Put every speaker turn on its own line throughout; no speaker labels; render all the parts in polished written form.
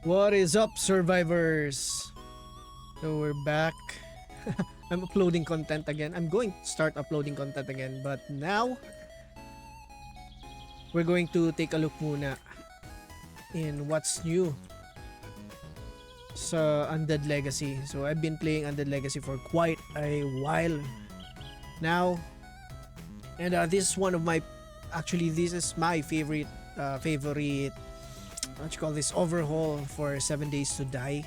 What is up, survivors? So we're back. I'm uploading content again. I'm going to start uploading content again, but now we're going to take a look muna in what's new sa Undead Legacy. So I've been playing Undead Legacy for quite a while now, and this is one of my this is my favorite what you call this overhaul for 7 days to die.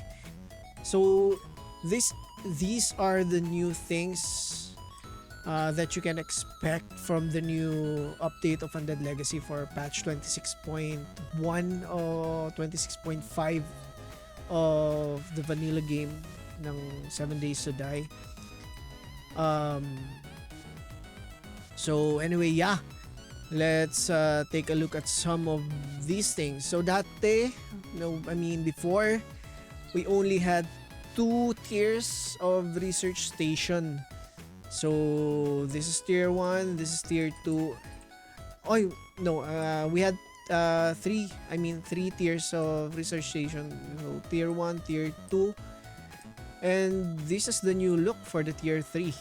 So this these are the new things that you can expect from the new update of Undead Legacy for patch 26.1 or 26.5 of the vanilla game ng 7 Days to Die. So anyway, yeah. Let's take a look at some of these things. So dati, before, we only had 2 tiers of research station. So this is tier 1, this is tier 2. Oh, no, we had 3 tiers of research station. So tier 1, tier 2. And this is the new look for the tier 3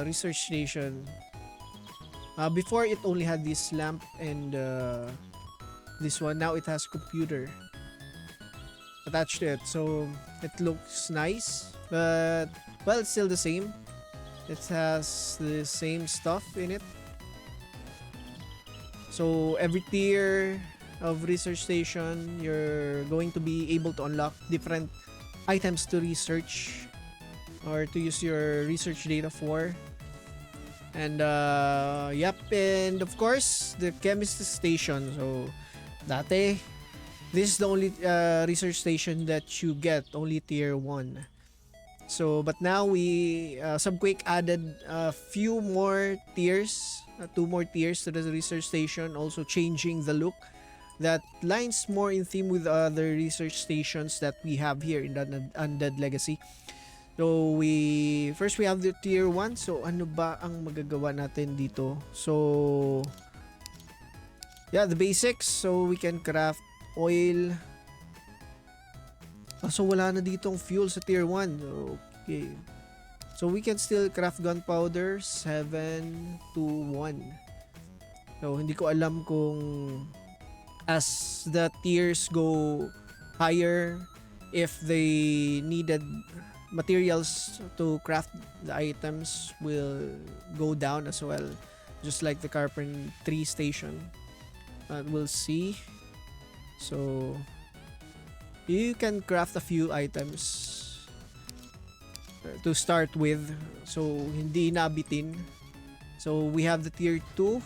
research station. Before it only had this lamp and this one. Now it has computer attached to it, so it looks nice, but well, it's still the same. It has the same stuff in it. So every tier of research station, you're going to be able to unlock different items to research or to use your research data for. And and of course the chemistry station. So dati, this is the only research station that you get, only tier 1. So but now we Subquake added a few more tiers, 2 more tiers to the research station, also changing the look that lines more in theme with other research stations that we have here in the Undead Legacy. So we have the tier 1. So ano ba ang magagawa natin dito? So yeah, the basics. So we can craft oil. So wala na ditong fuel sa tier 1. Okay. So we can still craft gunpowder 7 to 1. So hindi ko alam kung as the tiers go higher, if they needed materials to craft the items will go down as well, just like the carpentry station. We'll see. So you can craft a few items to start with, so hindi nabitin. So we have the tier 2.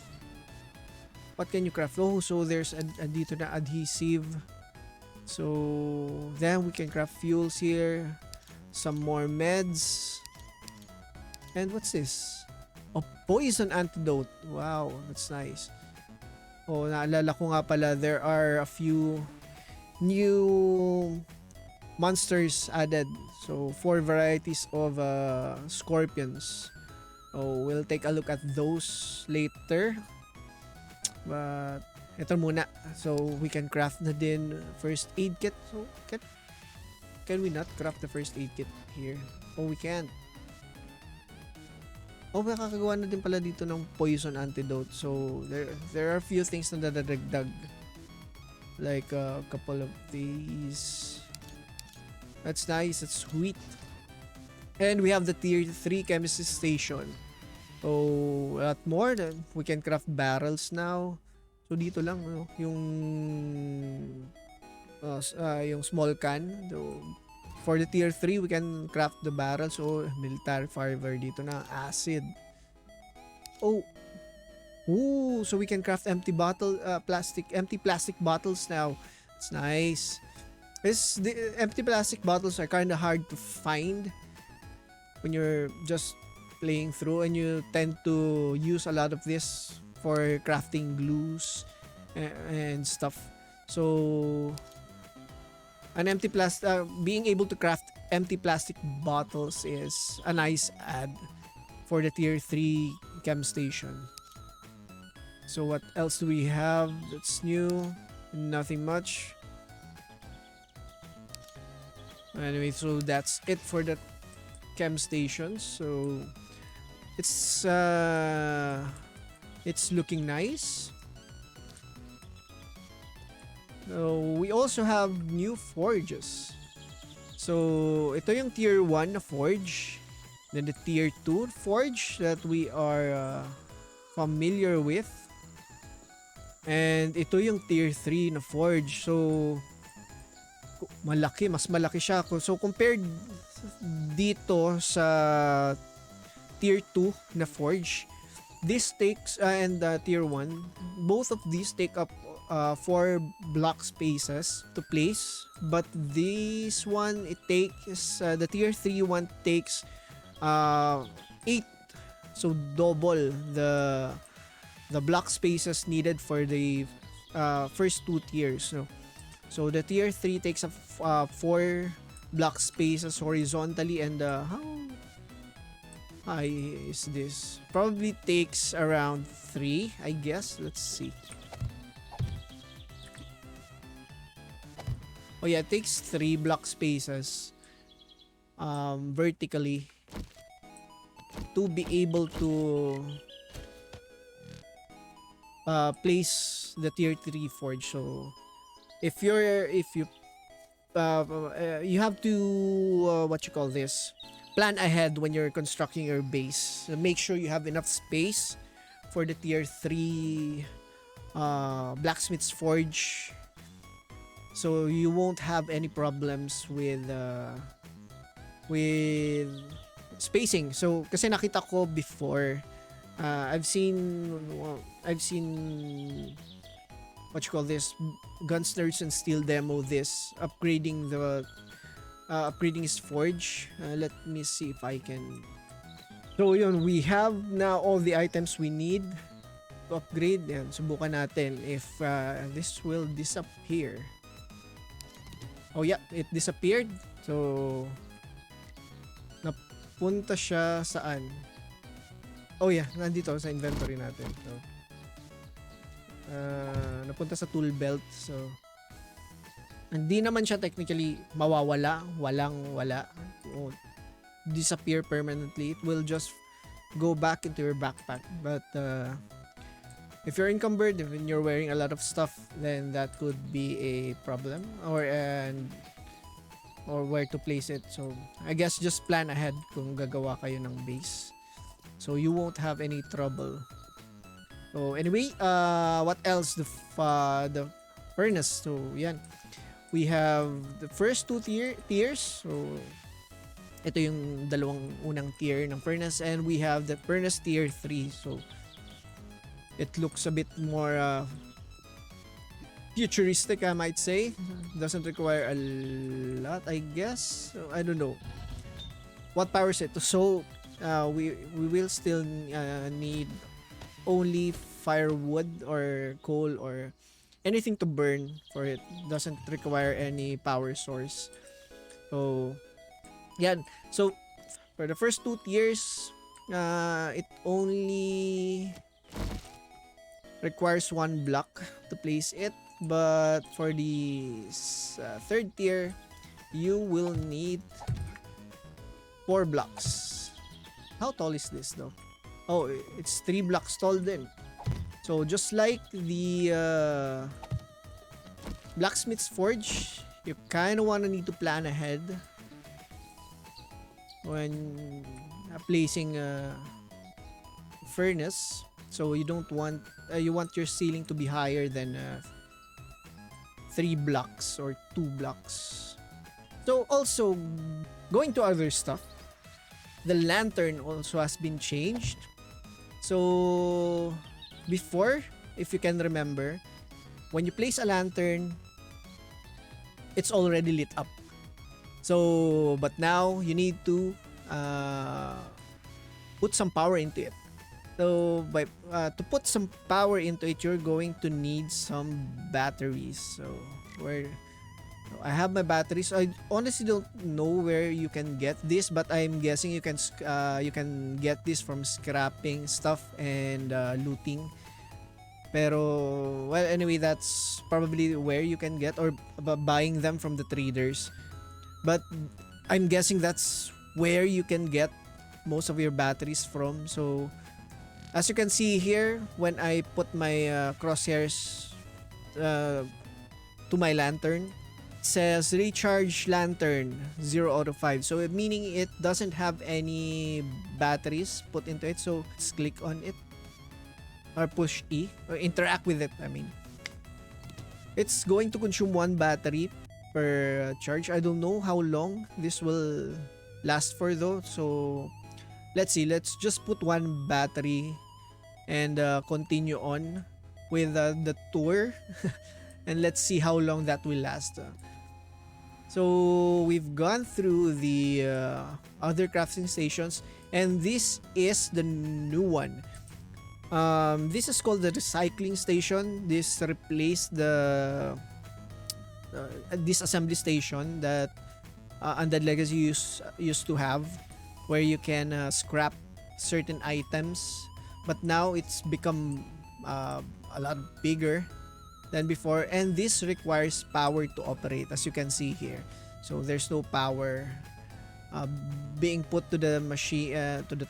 What can you craft? Oh, so there's a dito na adhesive. So then we can craft fuels here. Some more meds. And what's this? Oh, poison antidote. Wow, that's nice. Oh, naalala ko nga pala, there are a few new monsters added. So 4 varieties of scorpions. Oh, we'll take a look at those later. But ito muna. So we can craft na din first aid kit. So can we not craft the first aid kit here? Oh, we can't. Oh, makakagawa na din pala dito ng poison antidote. So there are a few things na dadagdag. Like a couple of these. That's nice. That's sweet. And we have the tier 3 chemistry station. So a lot more. We can craft barrels now. So dito lang yung small can. So for the tier 3, we can craft the barrels. So military fiber dito na. Acid. Oh. Ooh, so we can craft empty plastic bottles now. It's nice. The empty plastic bottles are kind of hard to find when you're just playing through, and you tend to use a lot of this for crafting glues and stuff. So being able to craft empty plastic bottles is a nice add for the tier 3 chem station. So what else do we have that's new? Nothing much. Anyway, so that's it for the chem stations. So it's looking nice. So we also have new forges. So ito yung tier 1 na forge. Then the tier 2 forge that we are familiar with. And ito yung tier 3 na forge. So mas malaki siya. So compared dito sa tier 2 na forge, this takes and tier 1, both of these take up 4 block spaces to place, but this one, it takes the tier 3 one takes 8, so double the block spaces needed for the first 2 tiers. So the tier 3 takes up 4 block spaces horizontally, and how high is this? Probably takes around 3, I guess. Let's see. Oh yeah, it takes 3 block spaces vertically to be able to place the tier 3 forge. So if you have to what you call this, plan ahead when you're constructing your base. So make sure you have enough space for the tier 3 blacksmith's forge, so you won't have any problems with spacing. So kasi nakita ko before, I've seen what you call this, Gunsnerds and Steel demo this, upgrading his forge. Let me see if I can. So yun, we have now all the items we need to upgrade. Yan, subukan natin if this will disappear. Oh yeah, it disappeared. So napunta siya saan? Oh yeah, nandito sa inventory natin. So napunta sa tool belt. So hindi naman siya technically mawawala, wala. Won't disappear permanently. It will just go back into your backpack. But if you're encumbered, if you're wearing a lot of stuff, then that could be a problem, or where to place it. So I guess just plan ahead kung gagawa kayo ng base, so you won't have any trouble. So anyway, what else? The furnace. So yan, we have the first 2 tiers. So ito yung dalawang unang tier ng furnace, and we have the furnace tier 3. So it looks a bit more futuristic, I might say. Doesn't require a lot, I guess. So, I don't know what powers it. So we will still need only firewood or coal or anything to burn for it. Doesn't require any power source. So yan. So for the first 2 tiers, it only requires 1 block to place it, but for the 3rd tier, you will need 4 blocks. How tall is this though? Oh, it's 3 blocks tall then. So just like the blacksmith's forge, you kind of want to need to plan ahead when placing a furnace. So you don't want you want your ceiling to be higher than 3 blocks or 2 blocks. So also, going to other stuff, the lantern also has been changed. So before, if you can remember, when you place a lantern, it's already lit up. So but now you need to put some power into it. So to put some power into it, you're going to need some batteries. So I have my batteries. I honestly don't know where you can get this, but I'm guessing you can get this from scrapping stuff and looting. Pero well, anyway, that's probably where you can get, or buying them from the traders. But I'm guessing that's where you can get most of your batteries from. So as you can see here, when I put my crosshairs uh, to my lantern, it says recharge lantern 0 out of 5. So meaning it doesn't have any batteries put into it. So let's click on it or push E or interact with it. I mean, it's going to consume one battery per charge. I don't know how long this will last for though. So let's see. Let's just put one battery and continue on with the tour. And let's see how long that will last. So we've gone through the other crafting stations, and this is the new one. This is called the recycling station. This replaced the disassembly station that Undead Legacy used to have, where you can scrap certain items, but now it's become a lot bigger than before, and this requires power to operate, as you can see here. So there's no power being put to the machine, to the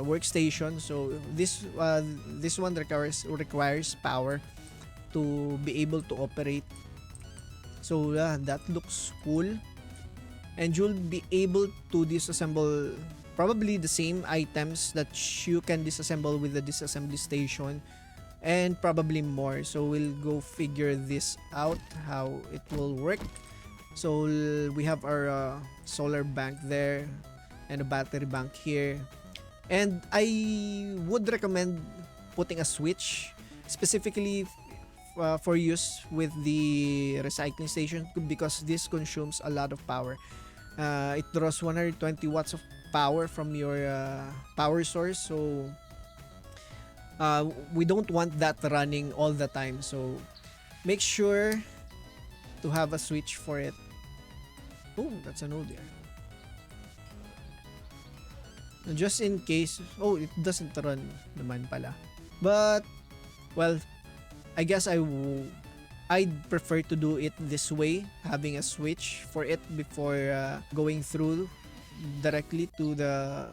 workstation. So this one requires power to be able to operate. So that looks cool, and you'll be able to disassemble probably the same items that you can disassemble with the disassembly station, and probably more. So we'll go figure this out, how it will work. So we have our solar bank there and a battery bank here, and I would recommend putting a switch specifically for use with the recycling station, because this consumes a lot of power. It draws 120 watts of power from your power source, so we don't want that running all the time. So make sure to have a switch for it. Oh, that's a node there. Just in case. Oh, it doesn't run naman pala. But, well, I guess I'd prefer to do it this way, having a switch for it before going through directly to the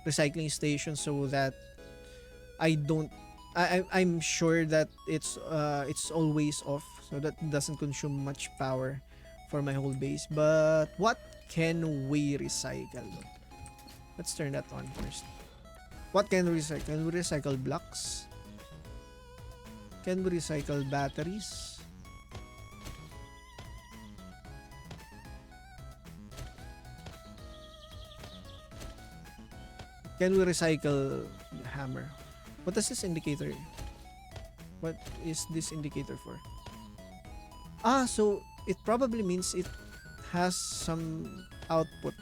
recycling station, so that I'm sure that it's always off, so that it doesn't consume much power for my whole base. But what can we recycle? Let's turn that on first. What can we recycle? Can we recycle blocks? Can we recycle batteries? Can we recycle hammer? What does this indicator? What is this indicator for? So it probably means it has some output.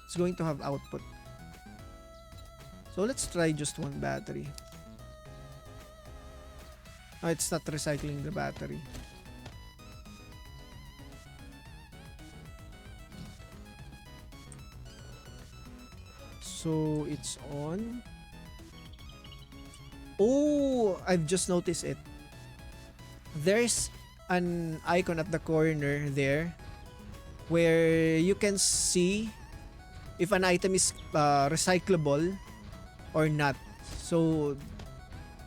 It's going to have output. So let's try just one battery. It's not recycling the battery. So it's on. Oh, I've just noticed it. There's an icon at the corner there where you can see if an item is recyclable or not. So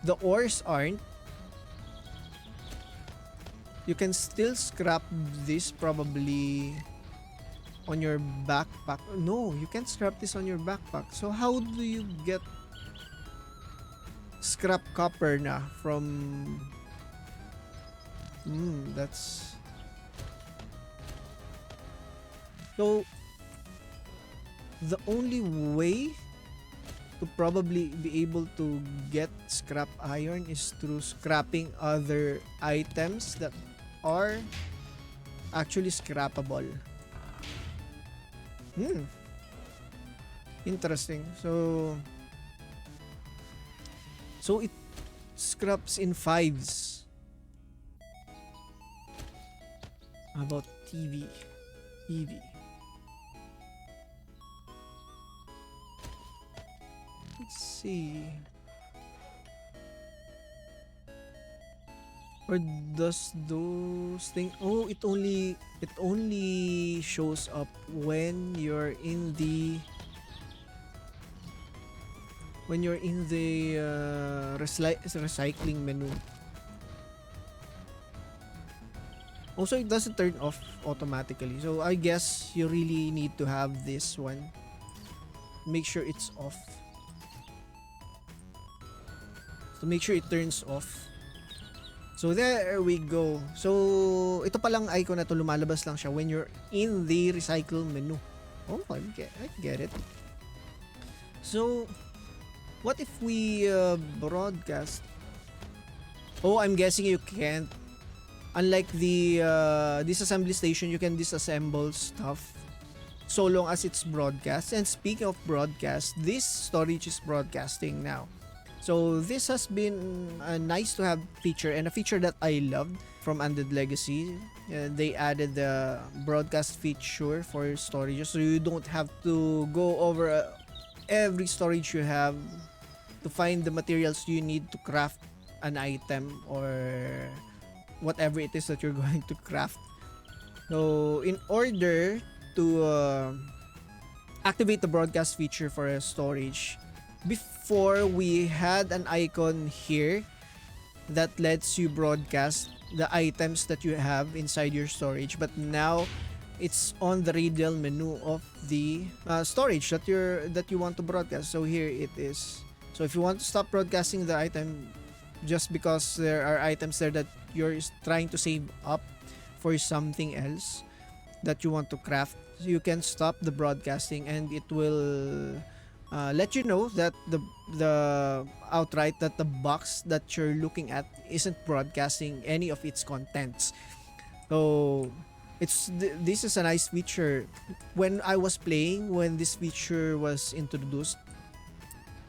the ores aren't. You can still scrap this probably on your backpack. No, you can't scrap this on your backpack. So how do you get scrap copper na from... that's... So the only way to probably be able to get scrap iron is through scrapping other items that are actually scrappable. Interesting. So it scraps in fives. How about TV? Let's see. Or does those things? Oh, it only shows up when you're in the recycling menu. Also, it doesn't turn off automatically. So I guess you really need to have this one. Make sure it's off. So make sure it turns off. So there we go. So ito palang icon na to, lumalabas lang siya when you're in the recycle menu. Oh, I get it. So what if we broadcast? Oh, I'm guessing you can't. Unlike the disassembly station, you can disassemble stuff so long as it's broadcast. And speaking of broadcast, this storage is broadcasting now. So this has been a nice to have feature, and a feature that I loved from Undead Legacy. They added the broadcast feature for storage, so you don't have to go over every storage you have to find the materials you need to craft an item or whatever it is that you're going to craft. So in order to activate the broadcast feature for a storage, before we had an icon here that lets you broadcast the items that you have inside your storage, but now it's on the radial menu of the storage that you want to broadcast. So here it is. So if you want to stop broadcasting the item just because there are items there that you're trying to save up for something else that you want to craft, you can stop the broadcasting, and it will let you know that the outright that the box that you're looking at isn't broadcasting any of its contents. So this is a nice feature. When I was playing, when this feature was introduced,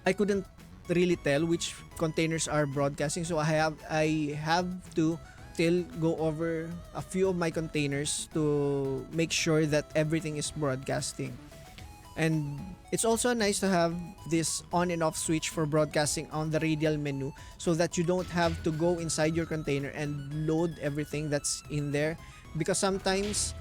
I couldn't really tell which containers are broadcasting, so I have to still go over a few of my containers to make sure that everything is broadcasting. And it's also nice to have this on and off switch for broadcasting on the radial menu, so that you don't have to go inside your container and load everything that's in there, because sometimes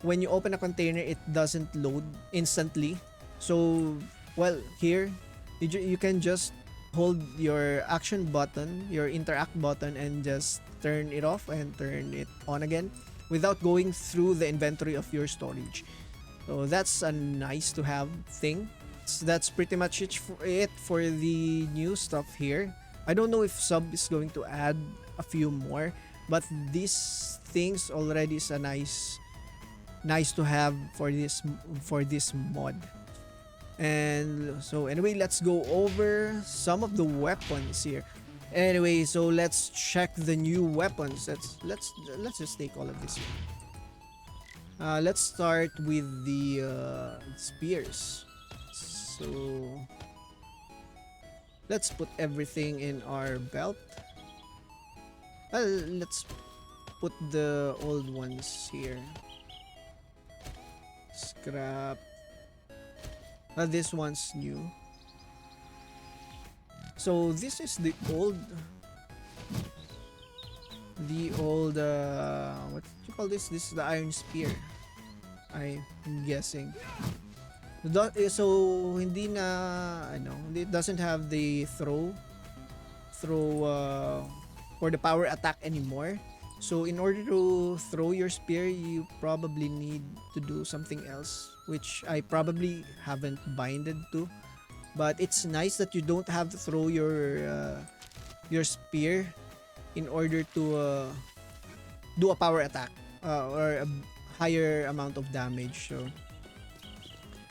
when you open a container it doesn't load instantly. So well, here you can just hold your action button, your interact button, and just turn it off and turn it on again without going through the inventory of your storage. So that's a nice to have thing. So that's pretty much it for the new stuff here. I don't know if Sub is going to add a few more, but these things already is a nice to have for this mod. And so anyway, let's go over some of the weapons here. Anyway, so let's check the new weapons. Let's just take all of this here. Let's start with the spears. So let's put everything in our belt. Let's put the old ones here. Scrap. This one's new. So this is the old what do you call this? This is the iron spear, I'm guessing. So hindi na it doesn't have the throw for the power attack anymore. So in order to throw your spear, you probably need to do something else, which I probably haven't binded to. But it's nice that you don't have to throw your spear in order to do a power attack or a higher amount of damage. So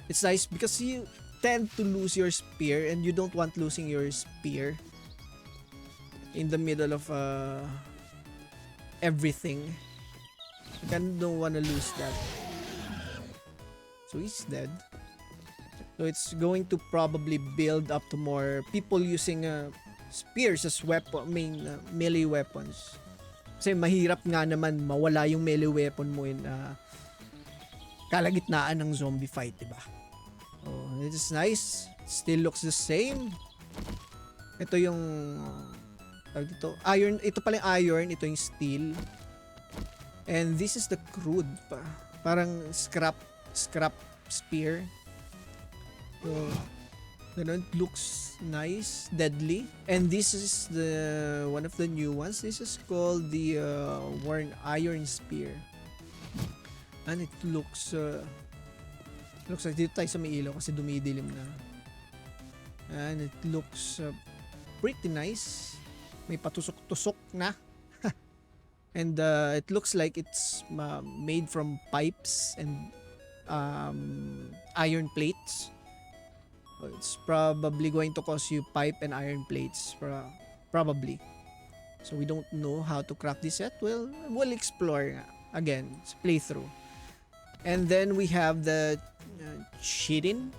it's nice because you tend to lose your spear, and you don't want losing your spear in the middle of everything. You kind of don't want to lose that. So he's dead. So it's going to probably build up to more people using spears as melee weapons. Kasi mahirap nga naman mawala yung melee weapon mo in kalagitnaan ng zombie fight, diba? So it is nice. Still looks the same. Ito yung tawag dito, iron, ito pala yung iron, ito yung steel. And this is the crude pa. Parang scrap spear. So, ganun, looks nice, deadly. And this is the one of the new ones. This is called the worn iron spear. And it looks like dito tayo sa may ilaw kasi dumidilim na. And it looks pretty nice. May patusok-tusok na. And it looks like it's made from pipes and iron plates. So it's probably going to cost you pipe and iron plates. Probably. So we don't know how to craft this yet. We'll explore again. It's playthrough. And then we have the Chidin.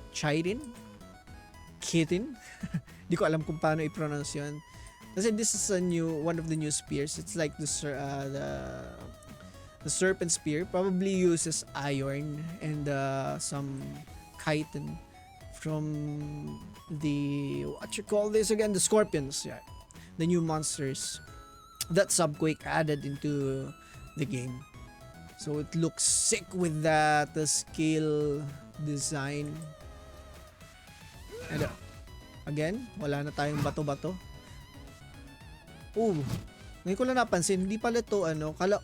Di ko alam kung paano i-pronounce yun. Kasi this is one of the new spears. It's like the serpent spear. Probably uses iron and some chitin from the, what you call this again? The scorpions. Yeah. The new monsters that Subquake added into the game. So it looks sick with that the scale design. And again, wala na tayong bato-bato. Oh, ngayon ko lang napansin, hindi pala to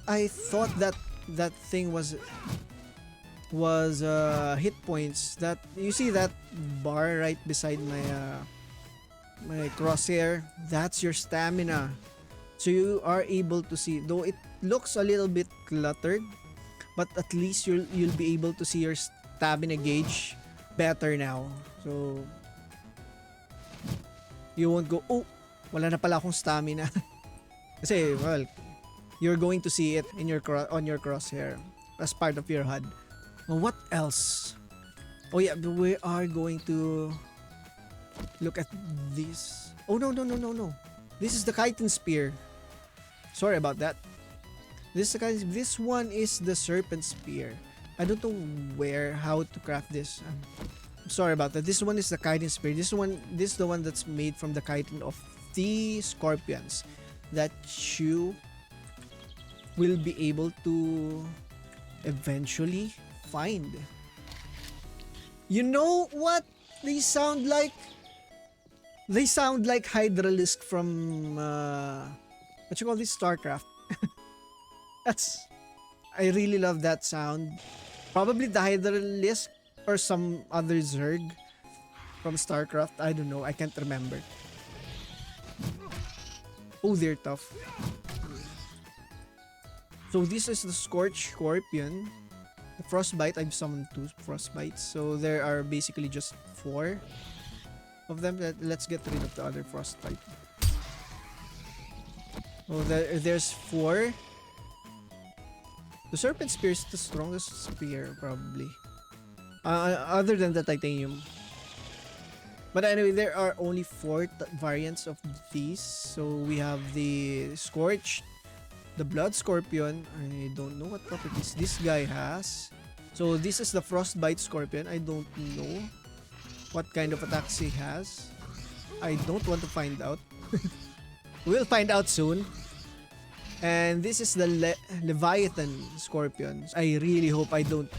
I thought that thing was hit points. That you see that bar right beside my crosshair, that's your stamina. So you are able to see, though it looks a little bit cluttered, but at least you'll be able to see your stamina gauge better now. So you won't go, oh, wala na pala akong stamina. Kasi, well, you're going to see it in on your crosshair as part of your HUD. Well, what else? Oh yeah, we are going to look at this. Oh no. This is the chitin spear. Sorry about that. This one is the serpent spear. I don't know how to craft this. I'm sorry about that. This one is the chitin spear. This is the one that's made from the chitin of the scorpions that you will be able to eventually find. You know what they sound like? They sound like Hydralisk from what you call this, StarCraft. I really love that sound. Probably the Hydralisk or some other Zerg from StarCraft. I don't know. I can't remember. Oh, they're tough. So this is the Scorch Scorpion. The Frostbite, I've summoned 2 Frostbites. So there are basically just 4 of them. Let's get rid of the other Frostbite. Oh, there's 4. The Serpent Spear is the strongest spear, probably. Other than the Titanium. But anyway, there are only 4 variants of these. So we have the Scorch, the Blood Scorpion. I don't know what properties this guy has. So this is the Frostbite Scorpion. I don't know what kind of attacks he has. I don't want to find out. We'll find out soon. And this is the Leviathan Scorpion. I really hope I don't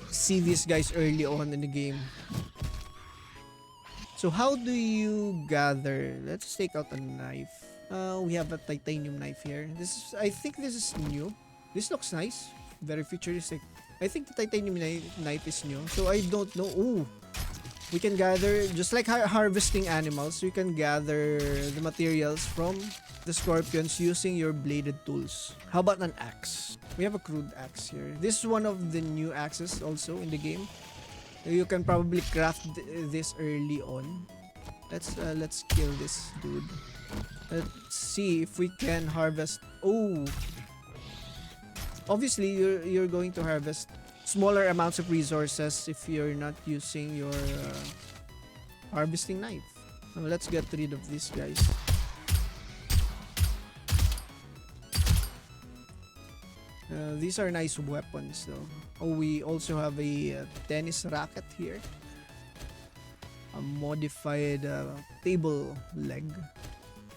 see these guys early on in the game. So how do you gather? Let's take out a knife. We have a titanium knife here. I think this is new. This looks nice. Very futuristic. I think the titanium knife is new. So I don't know. Ooh. We can gather, just like harvesting animals, you can gather the materials from the scorpions using your bladed tools. How about an axe? We have a crude axe here. This is one of the new axes also in the game. You can probably craft this early on. Let's kill this dude. Let's see if we can harvest. Oh, obviously you're going to harvest smaller amounts of resources if you're not using your harvesting knife. Now let's get rid of these guys. These are nice weapons though. Oh, we also have a tennis racket here. A modified table leg.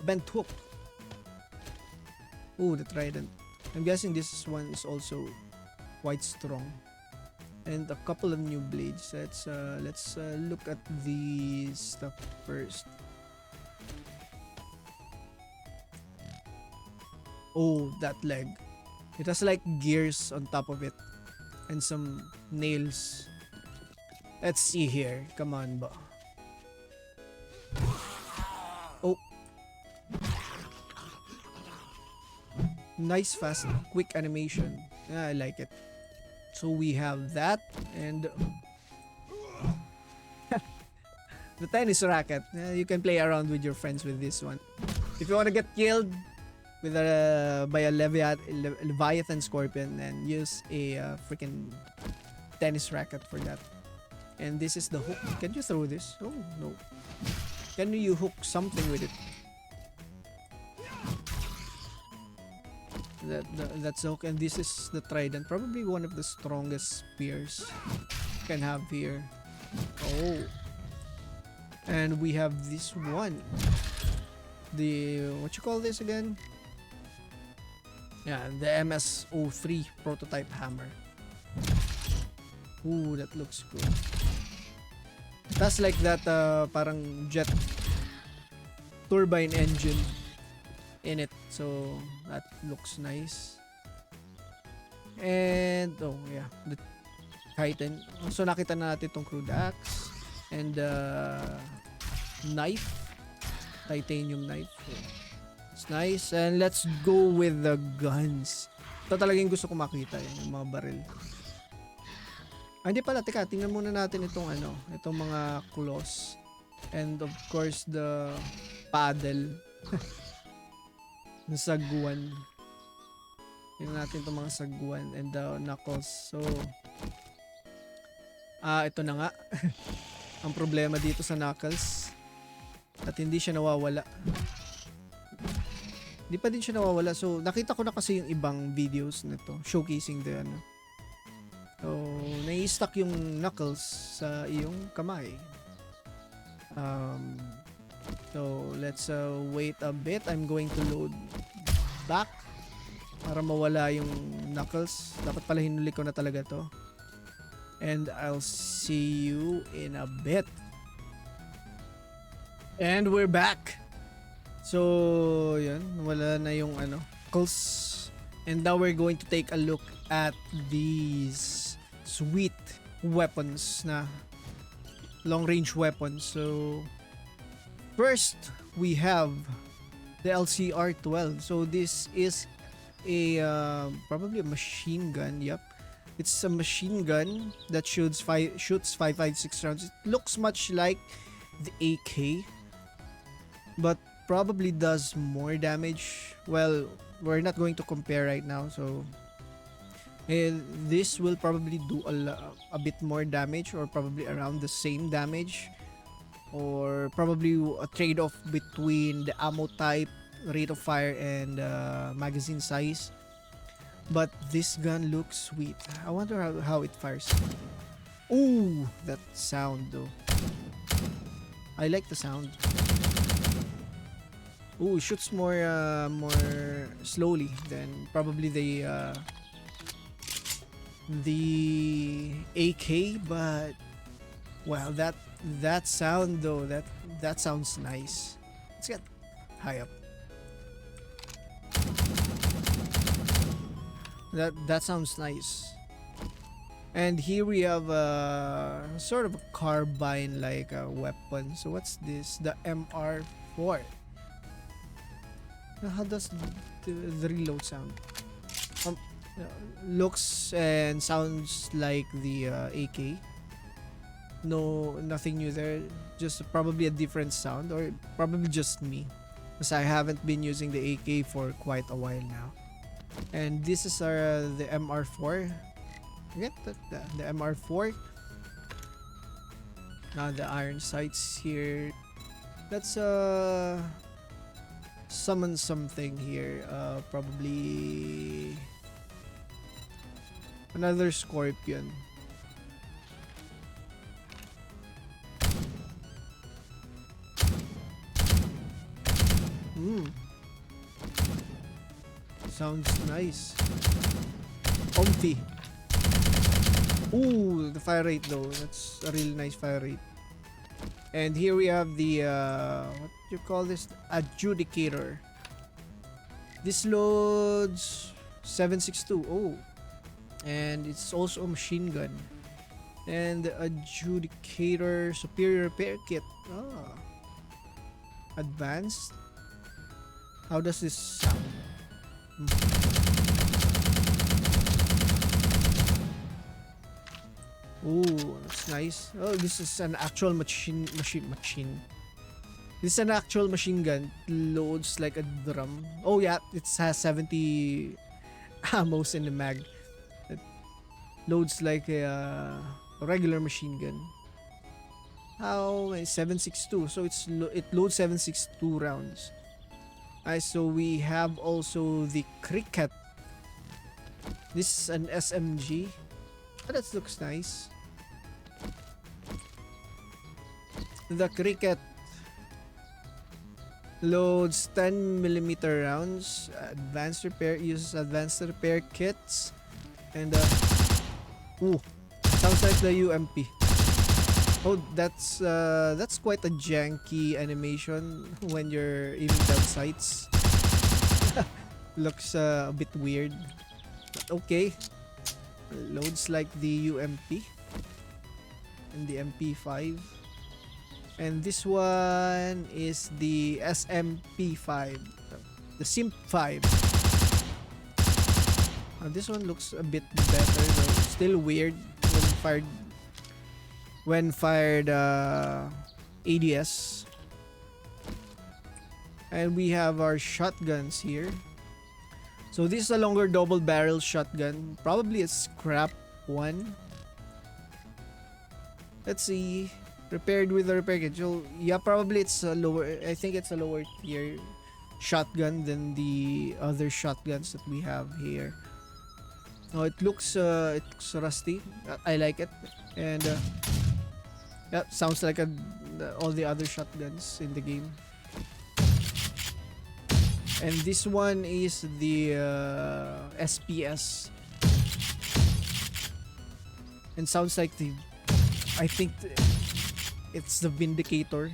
Bent hook. Ooh, the trident. I'm guessing this one is also quite strong. And a couple of new blades. Let's look at the stuff first. Oh, that leg. It has like gears on top of it. And some nails. Let's see here. Come on, ba. Oh. Nice, fast, quick animation. Yeah, I like it. So we have that and the tennis racket. You can play around with your friends with this one. If you want to get killed with by a Leviathan Scorpion, then use a freaking tennis racket for that. And this is the hook. Can you throw this? Oh no. Can you hook something with it? That's the hook, and this is the trident. Probably one of the strongest spears you can have here. Oh. And we have this one. The what you call this again? Yeah, the MS-03 prototype hammer. Ooh, that looks good. That's like that parang jet turbine engine in it, so that looks nice. And oh yeah, the Titan. So nakita na natin itong crude axe and knife, titanium knife. So, it's nice. And let's go with the guns. Ito talagang gusto ko makita, yung mga baril. Hindi pala, teka, tingnan muna natin itong itong mga claws. And of course the paddle. Yung sagwan. Tingnan natin itong mga sagwan and the knuckles. So ito na nga. Ang problema dito sa knuckles at hindi siya nawawala. Hindi pa din siya nawawala. So nakita ko na kasi yung ibang videos nito showcasing the so nai-stuck yung knuckles sa iyong kamay. So let's wait a bit. I'm going to load back para mawala yung knuckles. Dapat pala hinuli ko na talaga to. And I'll see you in a bit. And we're back. So yan, wala na yung knuckles. And now we're going to take a look at these sweet weapons na long range weapons. So first we have the LCR-12. So this is a probably a machine gun. Yep, it's a machine gun that shoots 5.56 rounds. It looks much like the AK, but probably does more damage. Well, we're not going to compare right now, so this will probably do a bit more damage, or probably around the same damage, or probably a trade-off between the ammo type, rate of fire, and magazine size. But this gun looks sweet. I wonder how it fires. Ooh, that sound though. I like the sound. Ooh, it shoots more slowly than probably the AK, but wow, that sound though, that sounds nice. Let's get high up. That sounds nice. And here we have a sort of a carbine like a weapon. So what's this? The MR4. Now, how does the reload sound? Looks and sounds like the AK. No, nothing new there. Just probably a different sound, or probably just me, because I haven't been using the AK for quite a while now. And this is the MR4. Get the MR4. Now the iron sights here. Let's summon something here. Probably another scorpion. Hmm. Sounds nice. Comfy. Ooh, the fire rate though. That's a really nice fire rate. And here we have the what do you call this? Adjudicator. This loads 762. Oh. And it's also a machine gun. And the Adjudicator Superior Repair Kit. Ah. Advanced. How does this sound? Oh, that's nice. Oh, this is an actual machine. This is an actual machine gun. It loads like a drum. Oh yeah, it has 70 ammos in the mag. It loads like a regular machine gun. How? 762. So it loads 762 rounds. So we have also the Cricket. This is an SMG. Oh, that looks nice. The Cricket loads 10mm rounds. Uses advanced repair kits, and ooh, sounds like the UMP. Oh, that's quite a janky animation when you're aiming down sights. Looks a bit weird, but okay. Loads like the UMP and the MP5. And this one is the SMP5, the Simp5. This one looks a bit better though. Still weird when fired ADS. And we have our shotguns here. So this is a longer double barrel shotgun, probably a scrap one. Let's see. Repaired with a repair kit. So yeah, probably it's a lower. I think it's a lower tier shotgun than the other shotguns that we have here. Oh, it looks rusty. I like it, and yeah, sounds like all the other shotguns in the game. And this one is the SPS, and sounds like I think it's the Vindicator.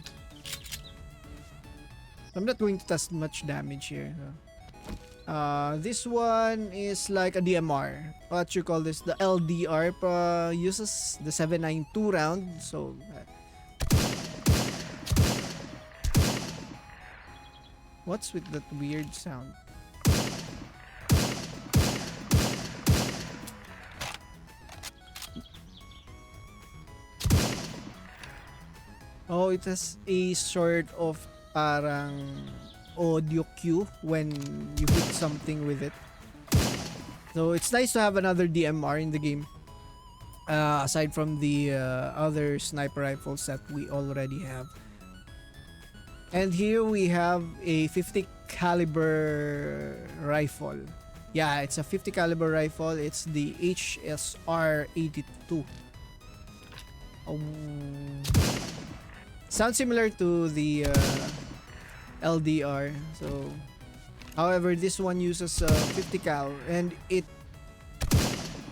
I'm not going to test much damage here. This one is like a DMR. What you call this? The LDR uses the 7.92 round. So what's with that weird sound? Oh, it has a sort of parang audio cue when you hit something with it. So it's nice to have another DMR in the game. Aside from the other sniper rifles that we already have. And here we have a 50 caliber rifle. Yeah, it's a 50 caliber rifle. It's the HSR 82. Sounds similar to the LDR. So, however, this one uses 50 cal and it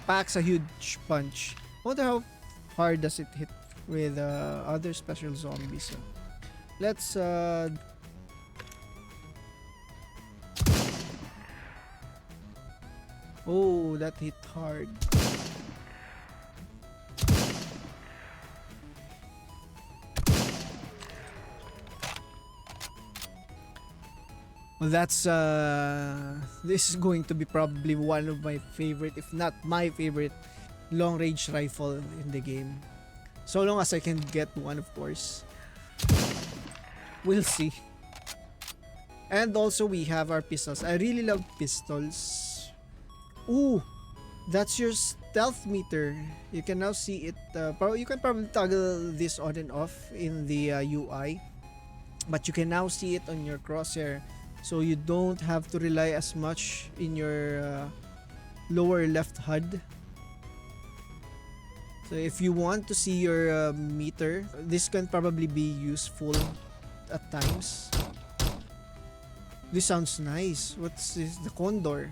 packs a huge punch. I wonder how hard does it hit with other special zombies. So, let's oh, that hit hard. Well, that's this is going to be probably one of my favorite, if not my favorite, long range rifle in the game. So long as I can get one, of course. We'll see. And also we have our pistols. I really love pistols. Ooh, that's your stealth meter. You can now see it. You can probably toggle this on and off in the UI, but you can now see it on your crosshair. So you don't have to rely as much in your lower left HUD. So if you want to see your meter, this can probably be useful at times. This sounds nice. What's this? The Condor.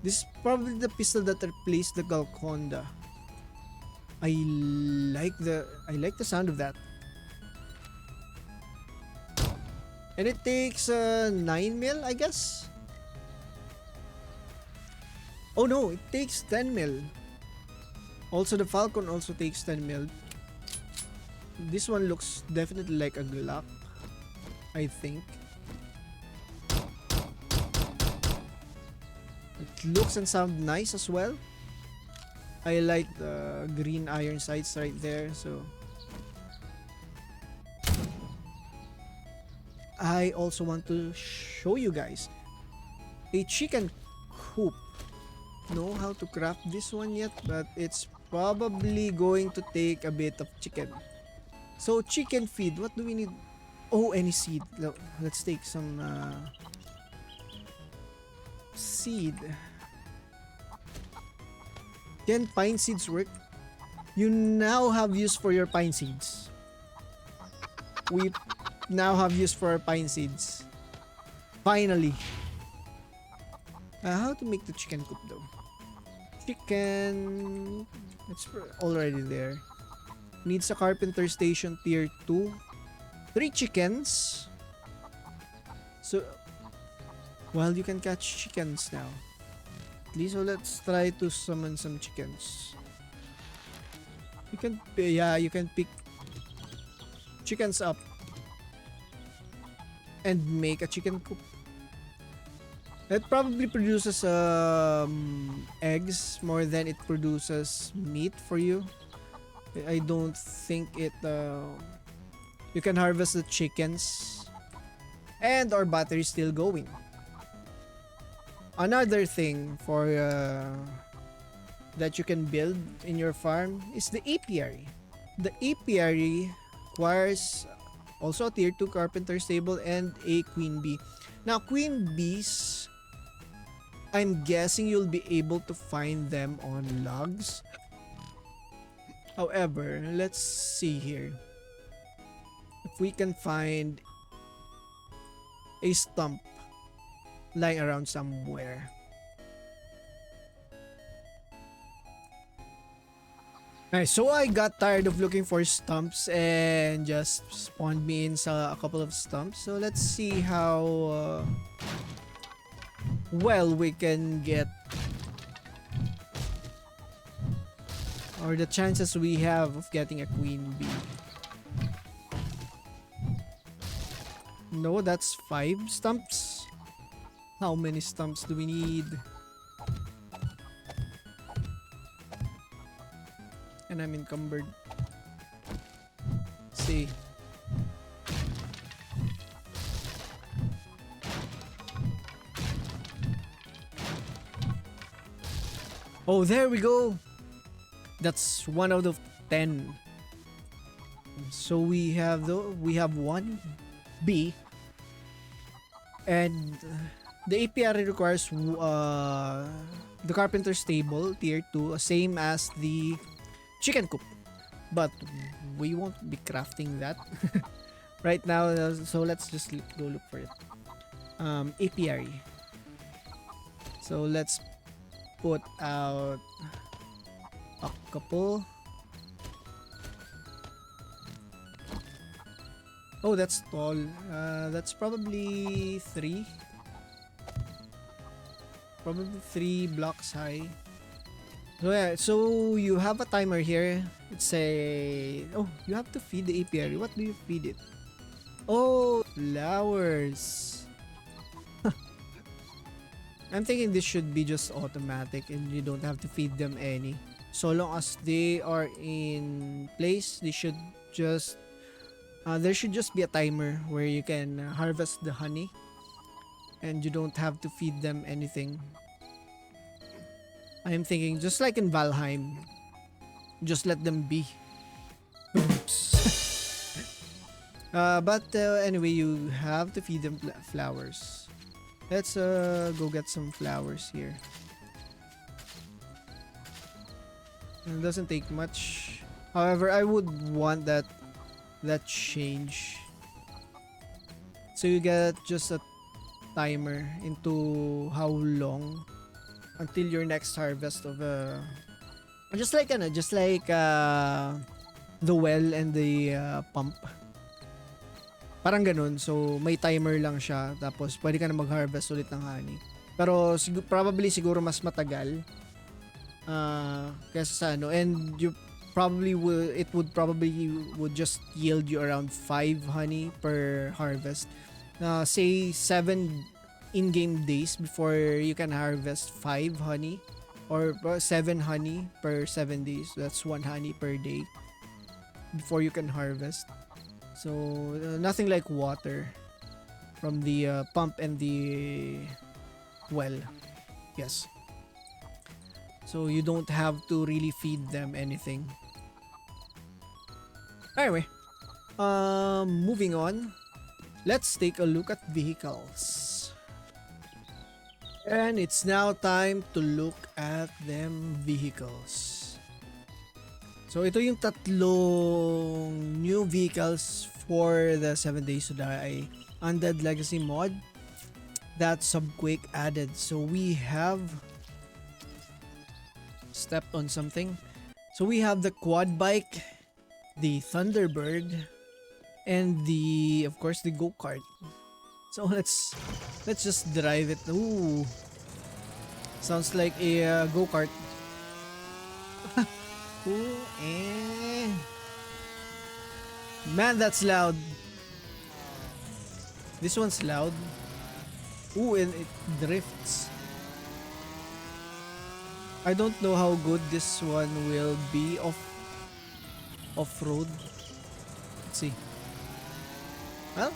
This is probably the pistol that replaced the Galconda. I like the sound of that. And it takes 9 mil, I guess. Oh no, it takes 10 mil. Also, the Falcon also takes 10 mil. This one looks definitely like a Glock, I think. It looks and sounds nice as well. I like the green iron sights right there, so I also want to show you guys a chicken coop. Know how to craft this one yet, but it's probably going to take a bit of chicken. So chicken feed, what do we need? Oh, any seed. Let's take some seed. Can pine seeds work? You now have use for your pine seeds. We now have use for our pine seeds. Finally. How to make the chicken coop though? Chicken... It's already there. Needs a carpenter station tier 2. 3 chickens. So... Well, you can catch chickens now. At least, so let's try to summon some chickens. You can... Yeah, you can pick chickens up and make a chicken coop. It probably produces eggs more than it produces meat for you. I don't think it... you can harvest the chickens. And our battery is still going. Another thing for that you can build in your farm is the apiary. The apiary requires also a tier 2 carpenter stable and a queen bee. Now, queen bees, I'm guessing you'll be able to find them on logs. However, let's see here. If we can find a stump lying around somewhere. Alright, so I got tired of looking for stumps and just spawned me in a couple of stumps. So let's see how well we can get, or the chances we have of getting a queen bee. No, that's 5 stumps. How many stumps do we need? And I'm encumbered. Let's see. Oh, there we go. That's 1 out of 10. So we have 1 B, and the apiary requires the carpenter stable tier 2, same as the chicken coop, but we won't be crafting that right now. So let's just go look for it. Apiary. So let's put out a couple. Oh, that's tall. That's probably 3. Probably 3 blocks high. So yeah, so you have a timer here. It's a... Oh, you have to feed the apiary. What do you feed it? Oh, flowers. I'm thinking this should be just automatic and you don't have to feed them any. So long as they are in place, they should just... there should just be a timer where you can harvest the honey and you don't have to feed them anything. I'm thinking just like in Valheim, just let them be. Oops. But anyway, you have to feed them flowers. Let's go get some flowers here. It doesn't take much. However, I would want that change. So you get just a timer into how long until your next harvest of just like the well and the pump. Parang ganun. So may timer lang siya tapos pwede ka na mag-harvest ulit ng honey. Pero probably siguro mas matagal kaysa sa ano, and you probably would just yield you around 5 honey per harvest. Say 7 in-game days before you can harvest 5 honey, or 7 honey per 7 days. That's 1 honey per day before you can harvest. So nothing like water from the pump and the well. Yes. So you don't have to really feed them anything. Anyway, moving on. Let's take a look at vehicles. And it's now time to look at them vehicles. So ito yung tatlong new vehicles for the 7 Days to Die Undead Legacy mod that Subquake added. So we have stepped on something. So we have the quad bike, the Thunderbird, and of course the go-kart. So let's just drive it. Ooh, sounds like a go-kart. Ooh, man, that's loud. This one's loud. Ooh, and it drifts. I don't know how good this one will be off-road. Let's see. Well,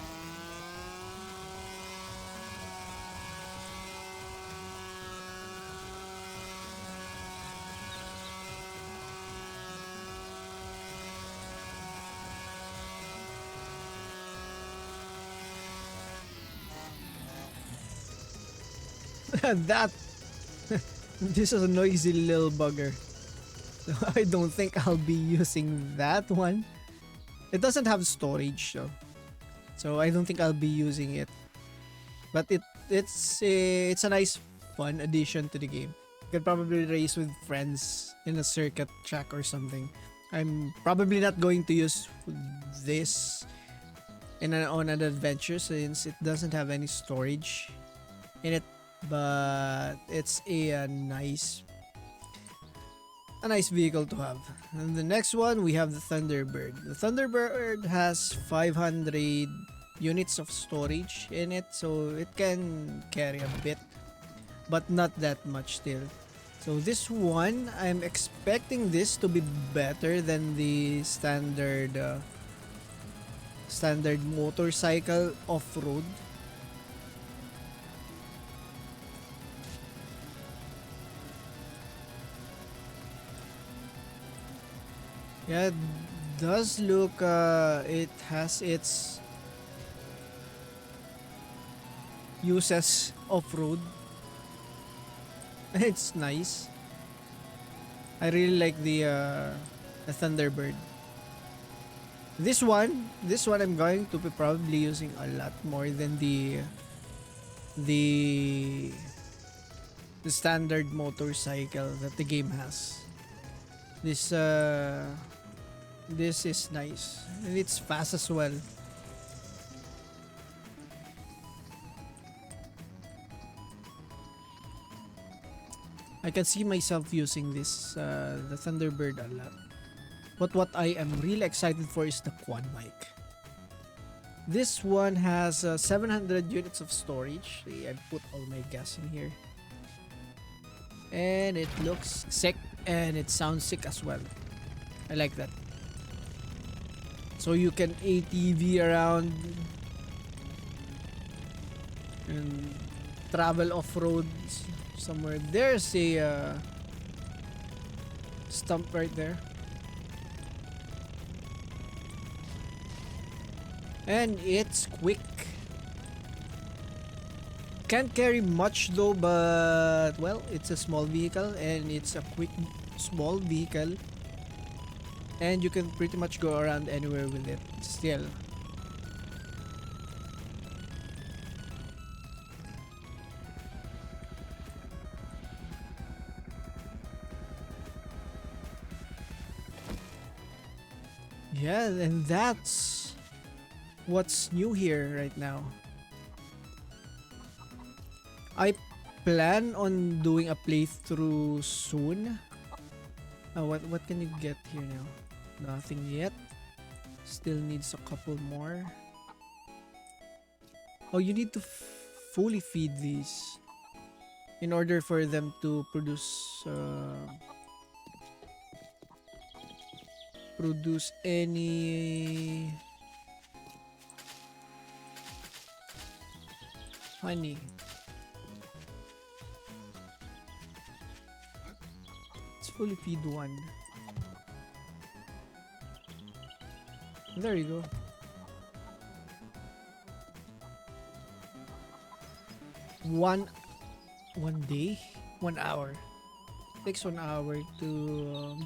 that this is a noisy little bugger. So I don't think I'll be using that one. It doesn't have storage though, so I don't think I'll be using it. But it's a nice fun addition to the game. You could probably race with friends in a circuit track or something. I'm probably not going to use this on an adventure since it doesn't have any storage in it. But it's a nice vehicle to have. And the next one, we have the Thunderbird. The Thunderbird has 500 units of storage in it, so it can carry a bit, but not that much still. So this one, I'm expecting this to be better than the standard motorcycle off-road. Yeah, it does look, it has its uses off-road. It's nice. I really like the Thunderbird. This one I'm going to be probably using a lot more than the standard motorcycle that the game has. This is nice, and it's fast as well. I can see myself using this the Thunderbird a lot. But what I am really excited for is the quad bike. This one has 700 units of storage. I put all my gas in here. And it looks sick, and it sounds sick as well. I like that. So you can ATV around and travel off-road somewhere. There's a stump right there. And it's quick. Can't carry much though, but well, it's a small vehicle and it's a quick small vehicle. And you can pretty much go around anywhere with it still. Yeah, and that's what's new here right now. I plan on doing a playthrough soon. What can you get here now? Nothing yet. Still needs a couple more. Oh, you need to fully feed these in order for them to produce any honey. Let's fully feed one. There you go. One day, 1 hour. Takes 1 hour to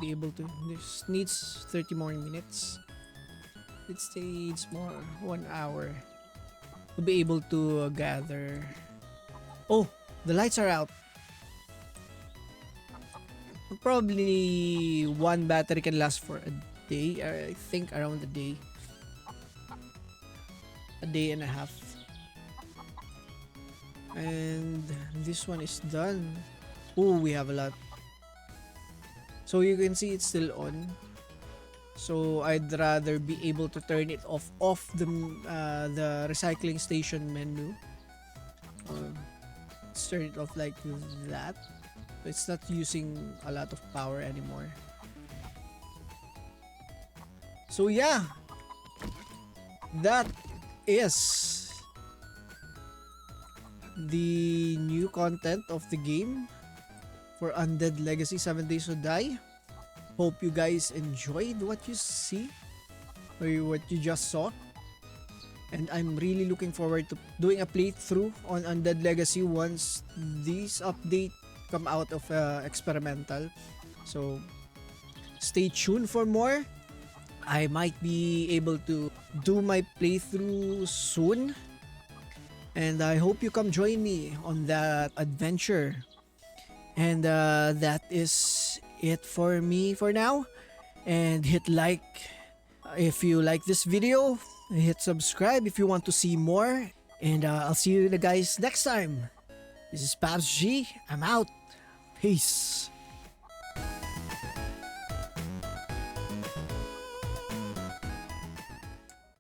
be able to. This needs 30 more minutes. It needs more 1 hour to be able to gather. Oh, the lights are out. Probably one battery can last for a day. I think around a day. A day and a half. And this one is done. Oh, we have a lot. So you can see it's still on. So I'd rather be able to turn it off the recycling station menu. Let's turn it off like that. It's not using a lot of power anymore. So yeah, that is the new content of the game for Undead Legacy 7 Days to Die. Hope you guys enjoyed what you see or what you just saw. And I'm really looking forward to doing a playthrough on Undead Legacy once these updates come out of experimental. So stay tuned for more. I might be able to do my playthrough soon. And I hope you come join me on that adventure. And that is it for me for now. And hit like if you like this video. Hit subscribe if you want to see more. And I'll see you guys next time. This is Pabs G. I'm out. Peace.